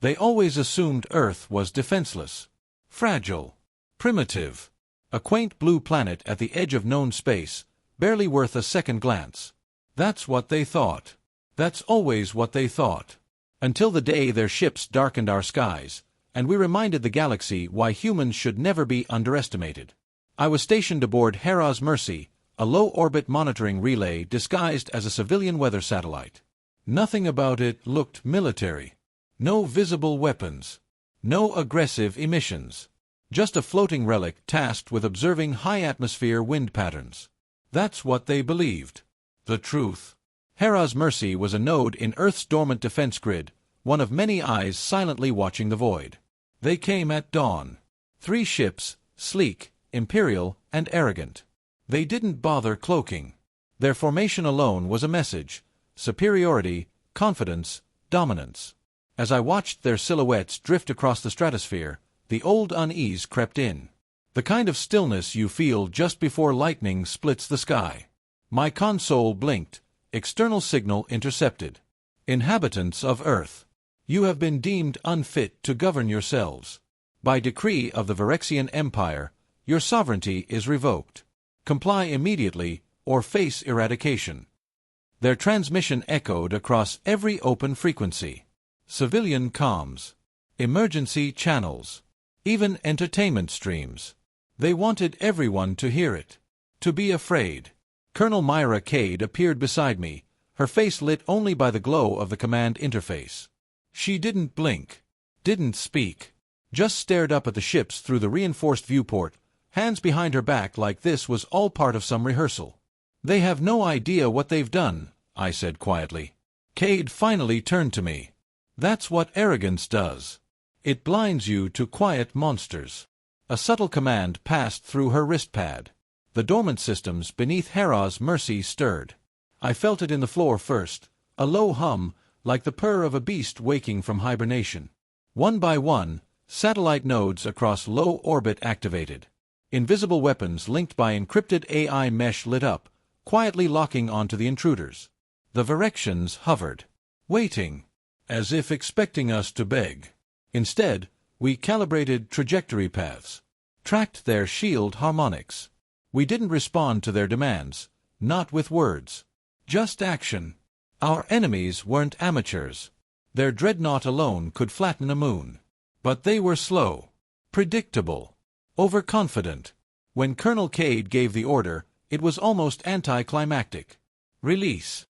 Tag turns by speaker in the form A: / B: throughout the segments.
A: They always assumed Earth was defenseless, fragile, primitive, a quaint blue planet at the edge of known space, barely worth a second glance. That's what they thought. That's always what they thought. Until the day their ships darkened our skies, and we reminded the galaxy why humans should never be underestimated. I was stationed aboard Hera's Mercy, a low-orbit monitoring relay disguised as a civilian weather satellite. Nothing about it looked military. No visible weapons. No aggressive emissions. Just a floating relic tasked with observing high-atmosphere wind patterns. That's what they believed. The truth. Hera's Mercy was a node in Earth's dormant defense grid, one of many eyes silently watching the void. They came at dawn. 3 ships, sleek, imperial, and arrogant. They didn't bother cloaking. Their formation alone was a message: superiority, confidence, dominance. As I watched their silhouettes drift across the stratosphere, the old unease crept in. The kind of stillness you feel just before lightning splits the sky. My console blinked. External signal intercepted. Inhabitants of Earth, you have been deemed unfit to govern yourselves. By decree of the Virexian Empire, your sovereignty is revoked. Comply immediately or face eradication. Their transmission echoed across every open frequency. Civilian comms, emergency channels, even entertainment streams. They wanted everyone to hear it, to be afraid. Colonel Myra Cade appeared beside me, her face lit only by the glow of the command interface. She didn't blink, didn't speak, just stared up at the ships through the reinforced viewport, hands behind her back like this was all part of some rehearsal. They have no idea what they've done, I said quietly. Cade finally turned to me. That's what arrogance does. It blinds you to quiet monsters. A subtle command passed through her wristpad. The dormant systems beneath Hera's Mercy stirred. I felt it in the floor first, a low hum, like the purr of a beast waking from hibernation. One by one, satellite nodes across low orbit activated. Invisible weapons linked by encrypted AI mesh lit up, quietly locking onto the intruders. The Virexians hovered, waiting, as if expecting us to beg. Instead, we calibrated trajectory paths, tracked their shield harmonics. We didn't respond to their demands, not with words. Just action. Our enemies weren't amateurs. Their dreadnought alone could flatten a moon. But they were slow, predictable, overconfident. When Colonel Cade gave the order, it was almost anticlimactic. Release.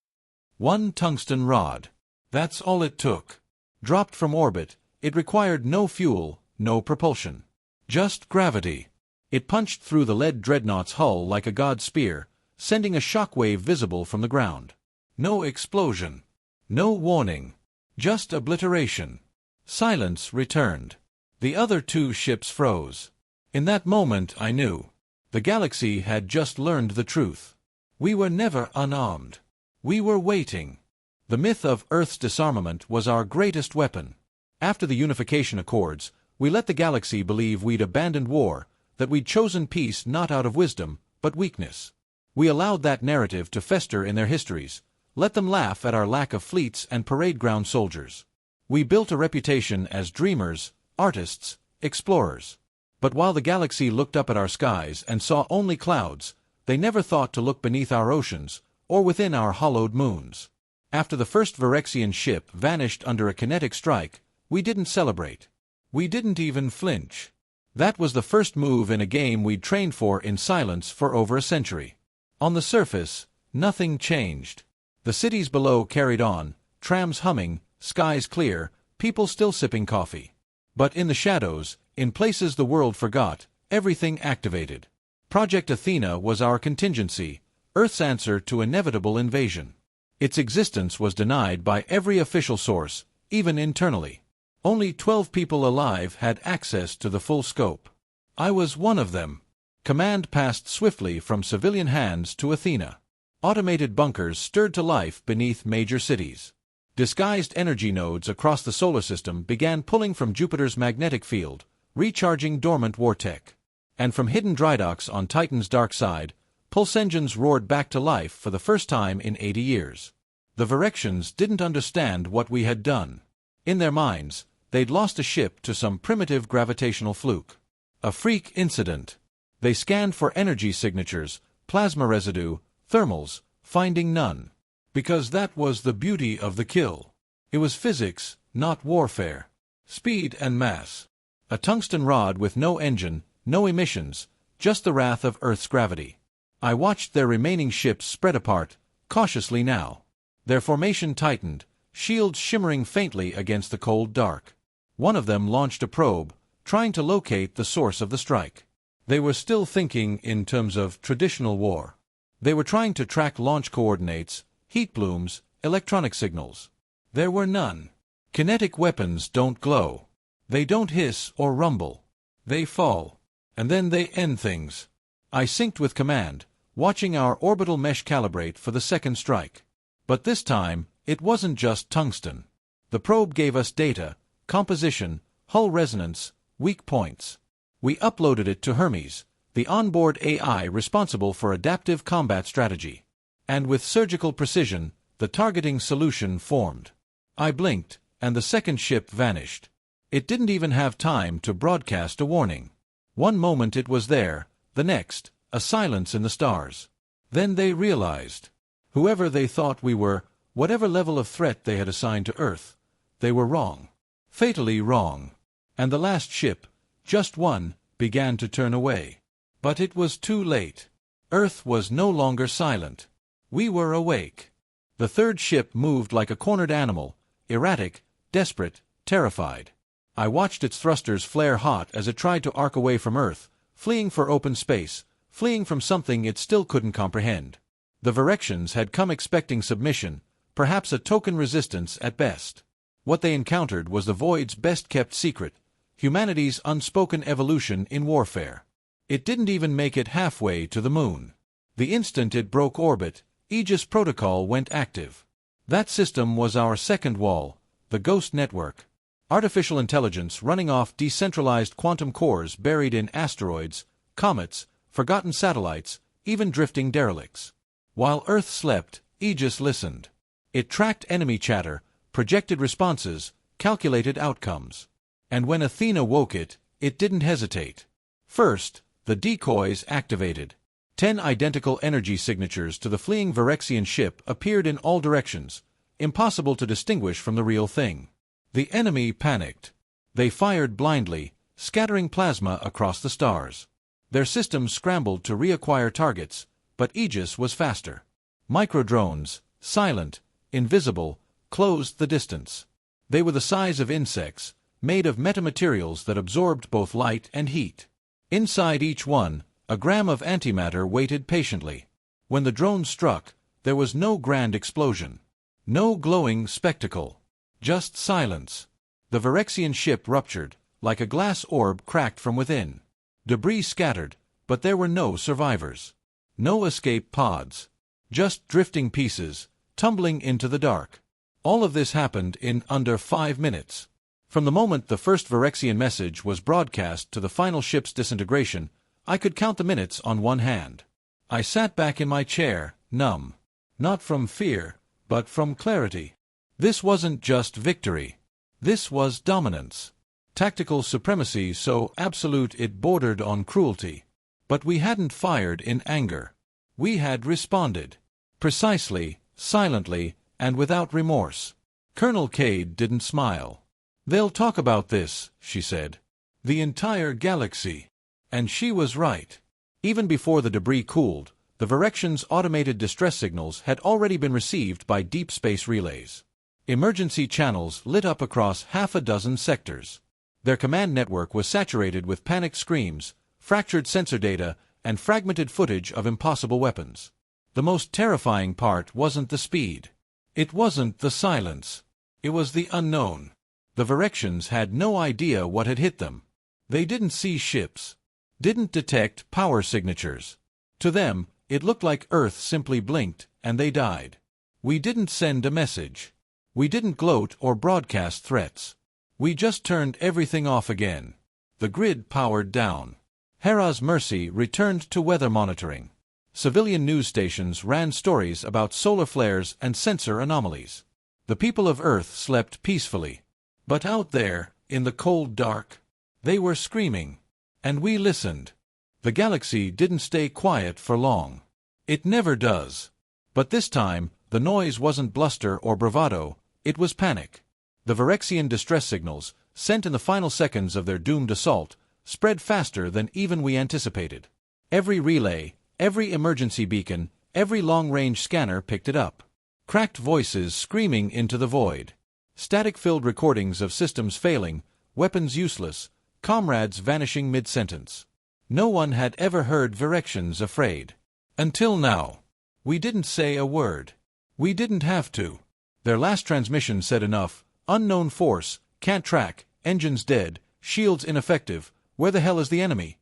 A: 1 tungsten rod. That's all it took. Dropped from orbit, it required no fuel, no propulsion. Just gravity. It punched through the lead dreadnought's hull like a god spear, sending a shockwave visible from the ground. No explosion. No warning. Just obliteration. Silence returned. The other 2 ships froze. In that moment I knew. The galaxy had just learned the truth. We were never unarmed. We were waiting. The myth of Earth's disarmament was our greatest weapon. After the unification accords, we let the galaxy believe we'd abandoned war, that we'd chosen peace not out of wisdom, but weakness. We allowed that narrative to fester in their histories, let them laugh at our lack of fleets and parade ground soldiers. We built a reputation as dreamers, artists, explorers. But while the galaxy looked up at our skies and saw only clouds, they never thought to look beneath our oceans, or within our hollowed moons. After the first Virexian ship vanished under a kinetic strike, we didn't celebrate. We didn't even flinch. That was the first move in a game we'd trained for in silence for over a century. On the surface, nothing changed. The cities below carried on, trams humming, skies clear, people still sipping coffee. But in the shadows, in places the world forgot, everything activated. Project Athena was our contingency, Earth's answer to inevitable invasion. Its existence was denied by every official source, even internally. Only 12 people alive had access to the full scope. I was one of them. Command passed swiftly from civilian hands to Athena. Automated bunkers stirred to life beneath major cities. Disguised energy nodes across the solar system began pulling from Jupiter's magnetic field, recharging dormant war tech. And from hidden drydocks on Titan's dark side, pulse engines roared back to life for the first time in 80 years. The Virexians didn't understand what we had done. In their minds, they'd lost a ship to some primitive gravitational fluke. A freak incident. They scanned for energy signatures, plasma residue, thermals, finding none. Because that was the beauty of the kill. It was physics, not warfare. Speed and mass. A tungsten rod with no engine, no emissions, just the wrath of Earth's gravity. I watched their remaining ships spread apart, cautiously now. Their formation tightened, shields shimmering faintly against the cold dark. One of them launched a probe, trying to locate the source of the strike. They were still thinking in terms of traditional war. They were trying to track launch coordinates, heat blooms, electronic signals. There were none. Kinetic weapons don't glow. They don't hiss or rumble. They fall. And then they end things. I synced with command, watching our orbital mesh calibrate for the second strike. But this time, it wasn't just tungsten. The probe gave us data, composition, hull resonance, weak points. We uploaded it to Hermes, the onboard AI responsible for adaptive combat strategy. And with surgical precision, the targeting solution formed. I blinked, and the second ship vanished. It didn't even have time to broadcast a warning. One moment it was there, the next, a silence in the stars. Then they realized. Whoever they thought we were, whatever level of threat they had assigned to Earth, they were wrong. Fatally wrong. And the last ship, just one, began to turn away. But it was too late. Earth was no longer silent. We were awake. The third ship moved like a cornered animal, erratic, desperate, terrified. I watched its thrusters flare hot as it tried to arc away from Earth, fleeing for open space, fleeing from something it still couldn't comprehend. The Virexians had come expecting submission, perhaps a token resistance at best. What they encountered was the Void's best-kept secret, humanity's unspoken evolution in warfare. It didn't even make it halfway to the moon. The instant it broke orbit, Aegis Protocol went active. That system was our second wall, the Ghost Network. Artificial intelligence running off decentralized quantum cores buried in asteroids, comets, forgotten satellites, even drifting derelicts. While Earth slept, Aegis listened. It tracked enemy chatter, projected responses, calculated outcomes. And when Athena woke it, it didn't hesitate. First, the decoys activated. 10 identical energy signatures to the fleeing Virexian ship appeared in all directions, impossible to distinguish from the real thing. The enemy panicked. They fired blindly, scattering plasma across the stars. Their systems scrambled to reacquire targets, but Aegis was faster. Microdrones, silent, invisible, closed the distance. They were the size of insects, made of metamaterials that absorbed both light and heat. Inside each one, a gram of antimatter waited patiently. When the drone struck, there was no grand explosion. No glowing spectacle. Just silence. The Virexian ship ruptured, like a glass orb cracked from within. Debris scattered, but there were no survivors. No escape pods. Just drifting pieces, tumbling into the dark. All of this happened in under 5 minutes. From the moment the first Virexian message was broadcast to the final ship's disintegration, I could count the minutes on one hand. I sat back in my chair, numb. Not from fear, but from clarity. This wasn't just victory. This was dominance. Tactical supremacy so absolute it bordered on cruelty. But we hadn't fired in anger. We had responded. Precisely, silently, and without remorse. Colonel Cade didn't smile. "They'll talk about this," she said. "The entire galaxy." And she was right. Even before the debris cooled, the Virexians' automated distress signals had already been received by deep space relays. Emergency channels lit up across half a dozen sectors. Their command network was saturated with panicked screams, fractured sensor data, and fragmented footage of impossible weapons. The most terrifying part wasn't the speed. It wasn't the silence. It was the unknown. The Virexians had no idea what had hit them. They didn't see ships. Didn't detect power signatures. To them, it looked like Earth simply blinked, and they died. We didn't send a message. We didn't gloat or broadcast threats. We just turned everything off again. The grid powered down. Hera's Mercy returned to weather monitoring. Civilian news stations ran stories about solar flares and sensor anomalies. The people of Earth slept peacefully. But out there, in the cold dark. They were screaming. And we listened. The galaxy didn't stay quiet for long. It never does. But this time, the noise wasn't bluster or bravado, it was panic. The Virexian distress signals, sent in the final seconds of their doomed assault, spread faster than even we anticipated. Every relay, every emergency beacon, every long-range scanner picked it up. Cracked voices screaming into the void. Static-filled recordings of systems failing, weapons useless, comrades vanishing mid-sentence. No one had ever heard Virexians afraid. Until now. We didn't say a word. We didn't have to. Their last transmission said enough. Unknown force, can't track, engines dead, shields ineffective, where the hell is the enemy?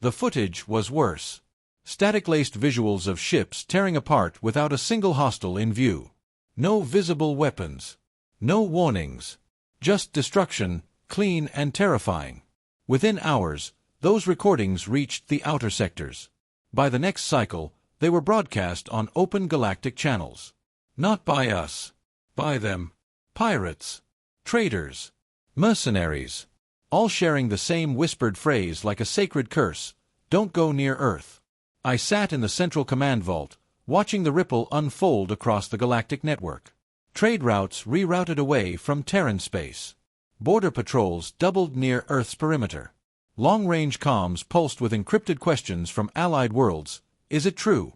A: The footage was worse. Static-laced visuals of ships tearing apart without a single hostile in view. No visible weapons. No warnings. Just destruction, clean and terrifying. Within hours, those recordings reached the outer sectors. By the next cycle, they were broadcast on open galactic channels. Not by us. By them. Pirates. Traitors. Mercenaries. All sharing the same whispered phrase like a sacred curse: don't go near Earth. I sat in the central command vault, watching the ripple unfold across the galactic network. Trade routes rerouted away from Terran space. Border patrols doubled near Earth's perimeter. Long-range comms pulsed with encrypted questions from allied worlds. Is it true?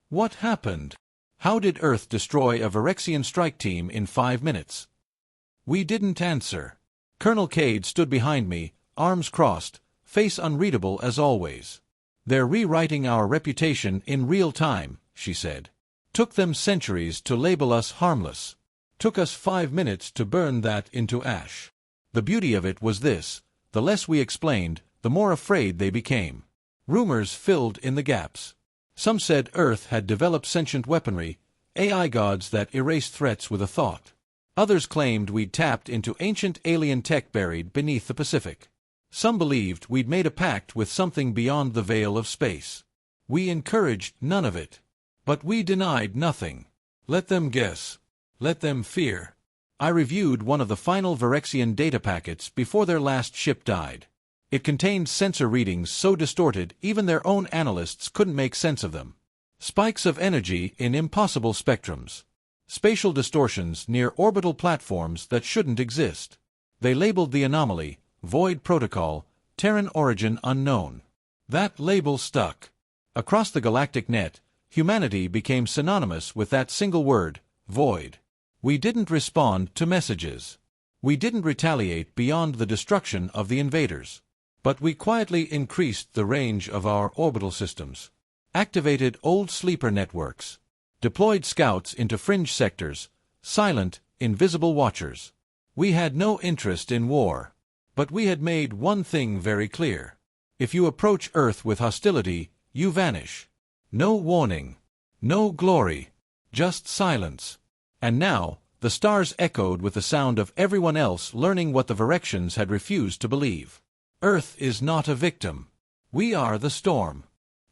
A: What happened? How did Earth destroy a Virexian strike team in 5 minutes? We didn't answer. Colonel Cade stood behind me, arms crossed, face unreadable as always. They're rewriting our reputation in real time, she said. Took them centuries to label us harmless. Took us 5 minutes to burn that into ash. The beauty of it was this: the less we explained, the more afraid they became. Rumors filled in the gaps. Some said Earth had developed sentient weaponry, AI gods that erased threats with a thought. Others claimed we'd tapped into ancient alien tech buried beneath the Pacific. Some believed we'd made a pact with something beyond the veil of space. We encouraged none of it. But we denied nothing. Let them guess. Let them fear. I reviewed one of the final Virexian data packets before their last ship died. It contained sensor readings so distorted even their own analysts couldn't make sense of them. Spikes of energy in impossible spectrums. Spatial distortions near orbital platforms that shouldn't exist. They labeled the anomaly, Void Protocol, Terran origin unknown. That label stuck. Across the galactic net, humanity became synonymous with that single word, void. We didn't respond to messages. We didn't retaliate beyond the destruction of the invaders. But we quietly increased the range of our orbital systems. Activated old sleeper networks. Deployed scouts into fringe sectors, silent, invisible watchers. We had no interest in war. But we had made one thing very clear. If you approach Earth with hostility, you vanish. No warning. No glory. Just silence. And now, the stars echoed with the sound of everyone else learning what the Virexians had refused to believe. Earth is not a victim. We are the storm.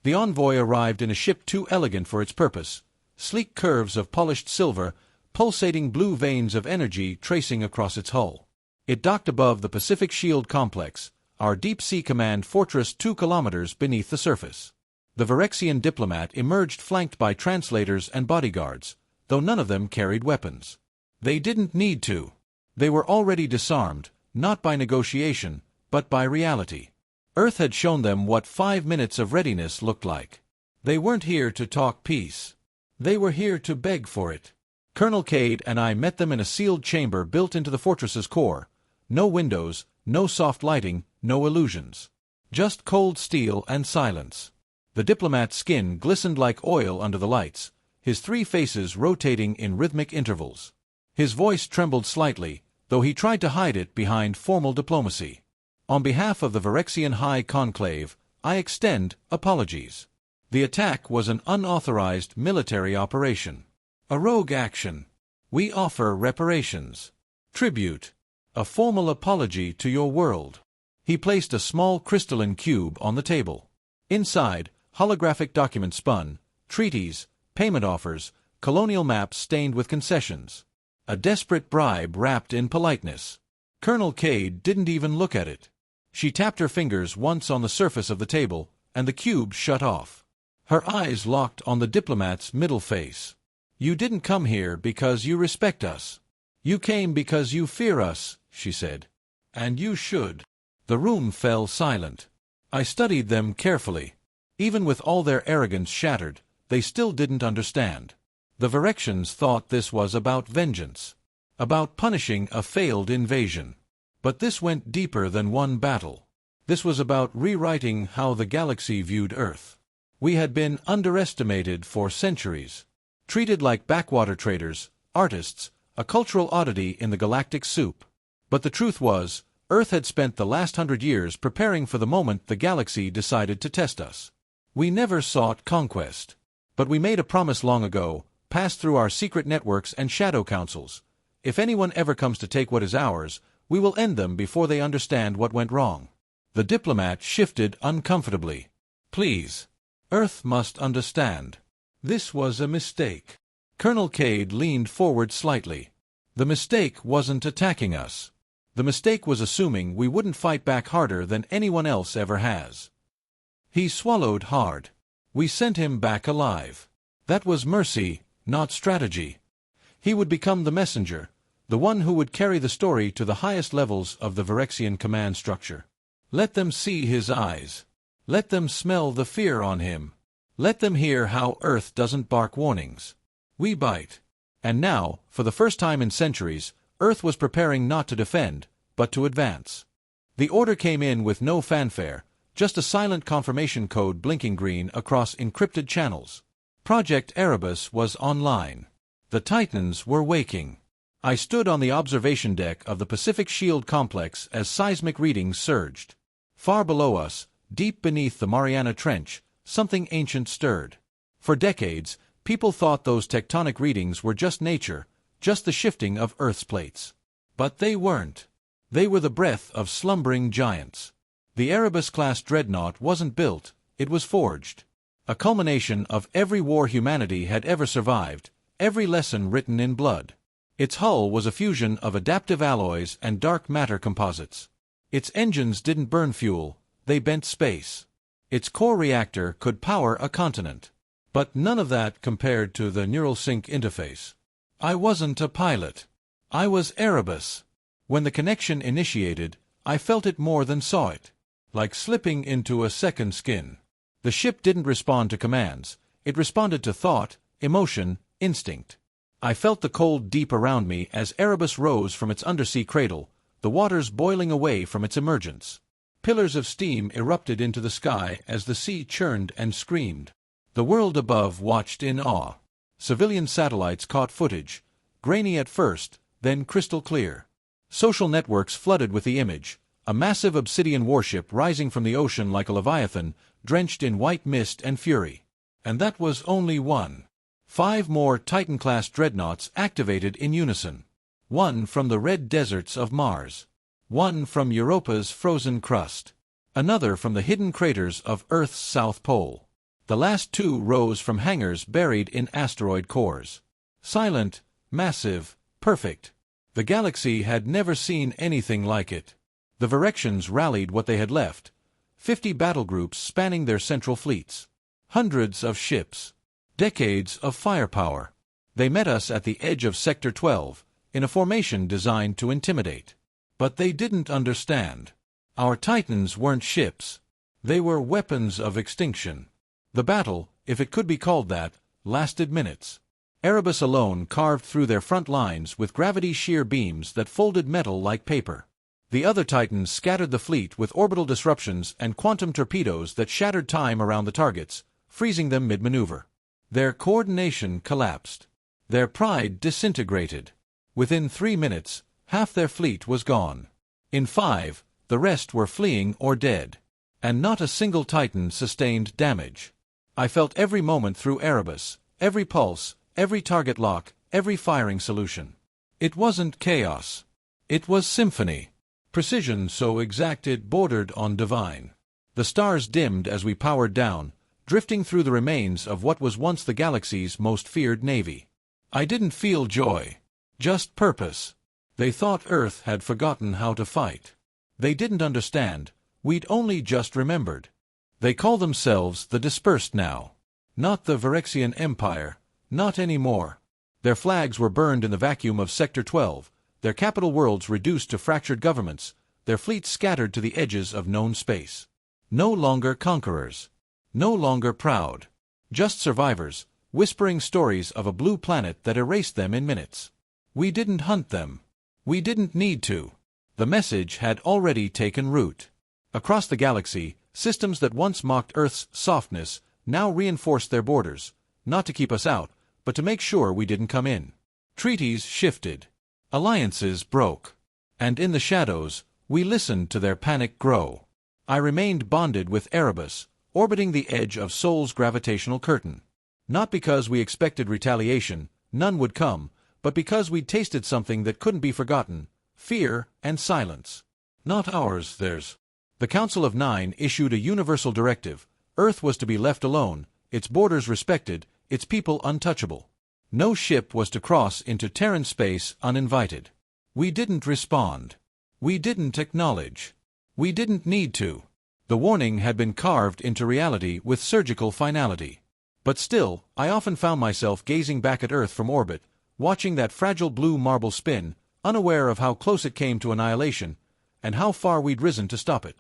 A: The envoy arrived in a ship too elegant for its purpose. Sleek curves of polished silver, pulsating blue veins of energy tracing across its hull. It docked above the Pacific Shield Complex, our deep-sea command fortress 2 kilometers beneath the surface. The Virexian diplomat emerged flanked by translators and bodyguards, though none of them carried weapons. They didn't need to. They were already disarmed, not by negotiation, but by reality. Earth had shown them what 5 minutes of readiness looked like. They weren't here to talk peace. They were here to beg for it. Colonel Cade and I met them in a sealed chamber built into the fortress's core. No windows, no soft lighting, no illusions. Just cold steel and silence. The diplomat's skin glistened like oil under the lights, his 3 faces rotating in rhythmic intervals. His voice trembled slightly, though he tried to hide it behind formal diplomacy. On behalf of the Virexian High Conclave, I extend apologies. The attack was an unauthorized military operation. A rogue action. We offer reparations. Tribute. A formal apology to your world. He placed a small crystalline cube on the table. Inside, holographic documents spun, treaties, payment offers, colonial maps stained with concessions. A desperate bribe wrapped in politeness. Colonel Cade didn't even look at it. She tapped her fingers once on the surface of the table, and the cube shut off. Her eyes locked on the diplomat's middle face. "You didn't come here because you respect us. You came because you fear us," she said. "And you should." The room fell silent. I studied them carefully. Even with all their arrogance shattered, they still didn't understand. The Virexians thought this was about vengeance, about punishing a failed invasion. But this went deeper than one battle. This was about rewriting how the galaxy viewed Earth. We had been underestimated for centuries, treated like backwater traders, artists, a cultural oddity in the galactic soup. But the truth was, Earth had spent the last 100 years preparing for the moment the galaxy decided to test us. We never sought conquest. But we made a promise long ago, passed through our secret networks and shadow councils. If anyone ever comes to take what is ours, we will end them before they understand what went wrong. The diplomat shifted uncomfortably. "Please. Earth must understand. This was a mistake." Colonel Cade leaned forward slightly. "The mistake wasn't attacking us. The mistake was assuming we wouldn't fight back harder than anyone else ever has." He swallowed hard. "We sent him back alive. That was mercy, not strategy. He would become the messenger, the one who would carry the story to the highest levels of the Virexian command structure. Let them see his eyes. Let them smell the fear on him. Let them hear how Earth doesn't bark warnings. We bite." And now, for the first time in centuries, Earth was preparing not to defend, but to advance. The order came in with no fanfare, just a silent confirmation code blinking green across encrypted channels. Project Erebus was online. The Titans were waking. I stood on the observation deck of the Pacific Shield complex as seismic readings surged. Far below us, deep beneath the Mariana Trench, something ancient stirred. For decades, people thought those tectonic readings were just nature, just the shifting of Earth's plates. But they weren't. They were the breath of slumbering giants. The Erebus-class dreadnought wasn't built, it was forged. A culmination of every war humanity had ever survived, every lesson written in blood. Its hull was a fusion of adaptive alloys and dark matter composites. Its engines didn't burn fuel, they bent space. Its core reactor could power a continent. But none of that compared to the neural sync interface. I wasn't a pilot. I was Erebus. When the connection initiated, I felt it more than saw it. Like slipping into a second skin. The ship didn't respond to commands. It responded to thought, emotion, instinct. I felt the cold deep around me as Erebus rose from its undersea cradle, the waters boiling away from its emergence. Pillars of steam erupted into the sky as the sea churned and screamed. The world above watched in awe. Civilian satellites caught footage, grainy at first, then crystal clear. Social networks flooded with the image, a massive obsidian warship rising from the ocean like a leviathan, drenched in white mist and fury. And that was only one. 5 more Titan-class dreadnoughts activated in unison. One from the red deserts of Mars. One from Europa's frozen crust. Another from the hidden craters of Earth's south pole. The last 2 rose from hangars buried in asteroid cores. Silent, massive, perfect. The galaxy had never seen anything like it. The Virexians rallied what they had left. 50 battle groups spanning their central fleets. Hundreds of ships. Decades of firepower. They met us at the edge of Sector 12, in a formation designed to intimidate. But they didn't understand. Our Titans weren't ships. They were weapons of extinction. The battle, if it could be called that, lasted minutes. Erebus alone carved through their front lines with gravity shear beams that folded metal like paper. The other Titans scattered the fleet with orbital disruptions and quantum torpedoes that shattered time around the targets, freezing them mid-maneuver. Their coordination collapsed. Their pride disintegrated. Within 3 minutes, half their fleet was gone. In 5, the rest were fleeing or dead. And not a single Titan sustained damage. I felt every moment through Erebus, every pulse, every target lock, every firing solution. It wasn't chaos. It was symphony. Precision so exact it bordered on divine. The stars dimmed as we powered down, drifting through the remains of what was once the galaxy's most feared navy. I didn't feel joy. Just purpose. They thought Earth had forgotten how to fight. They didn't understand, we'd only just remembered. They call themselves the Dispersed now. Not the Virexian Empire, not anymore. Their flags were burned in the vacuum of Sector 12, their capital worlds reduced to fractured governments, their fleets scattered to the edges of known space. No longer conquerors. No longer proud. Just survivors, whispering stories of a blue planet that erased them in minutes. We didn't hunt them. We didn't need to. The message had already taken root. Across the galaxy, systems that once mocked Earth's softness now reinforced their borders, not to keep us out, but to make sure we didn't come in. Treaties shifted. Alliances broke. And in the shadows, we listened to their panic grow. I remained bonded with Erebus, orbiting the edge of Sol's gravitational curtain. Not because we expected retaliation, none would come, but because we'd tasted something that couldn't be forgotten: fear and silence. Not ours, theirs. The Council of Nine issued a universal directive. Earth was to be left alone, its borders respected, its people untouchable. No ship was to cross into Terran space uninvited. We didn't respond. We didn't acknowledge. We didn't need to. The warning had been carved into reality with surgical finality. But still, I often found myself gazing back at Earth from orbit, watching that fragile blue marble spin, unaware of how close it came to annihilation, and how far we'd risen to stop it.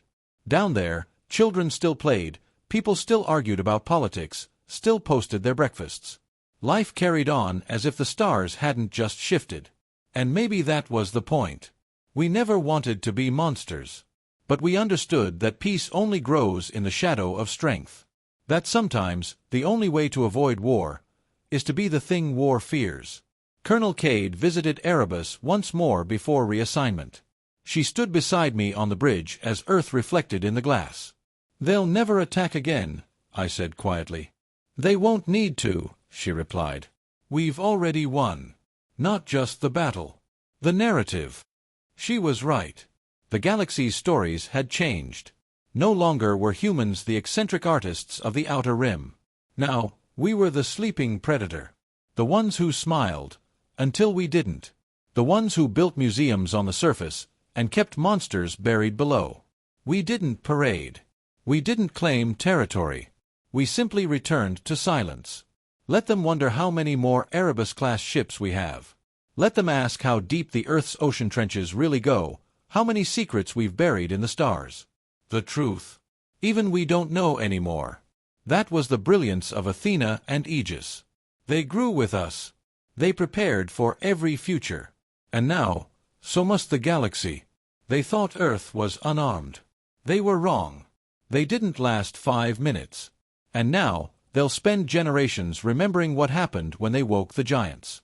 A: Down there, children still played, people still argued about politics, still posted their breakfasts. Life carried on as if the stars hadn't just shifted. And maybe that was the point. We never wanted to be monsters. But we understood that peace only grows in the shadow of strength. That sometimes, the only way to avoid war is to be the thing war fears. Colonel Cade visited Erebus once more before reassignment. She stood beside me on the bridge as Earth reflected in the glass. "They'll never attack again," I said quietly. "They won't need to," she replied. "We've already won. Not just the battle. The narrative." She was right. The galaxy's stories had changed. No longer were humans the eccentric artists of the Outer Rim. Now, we were the sleeping predator. The ones who smiled, until we didn't. The ones who built museums on the surface, and kept monsters buried below. We didn't parade. We didn't claim territory. We simply returned to silence. Let them wonder how many more Erebus-class ships we have. Let them ask how deep the Earth's ocean trenches really go, how many secrets we've buried in the stars. The truth. Even we don't know anymore. That was the brilliance of Athena and Aegis. They grew with us. They prepared for every future. And now, so must the galaxy. They thought Earth was unarmed. They were wrong. They didn't last 5 minutes. And now, they'll spend generations remembering what happened when they woke the giants.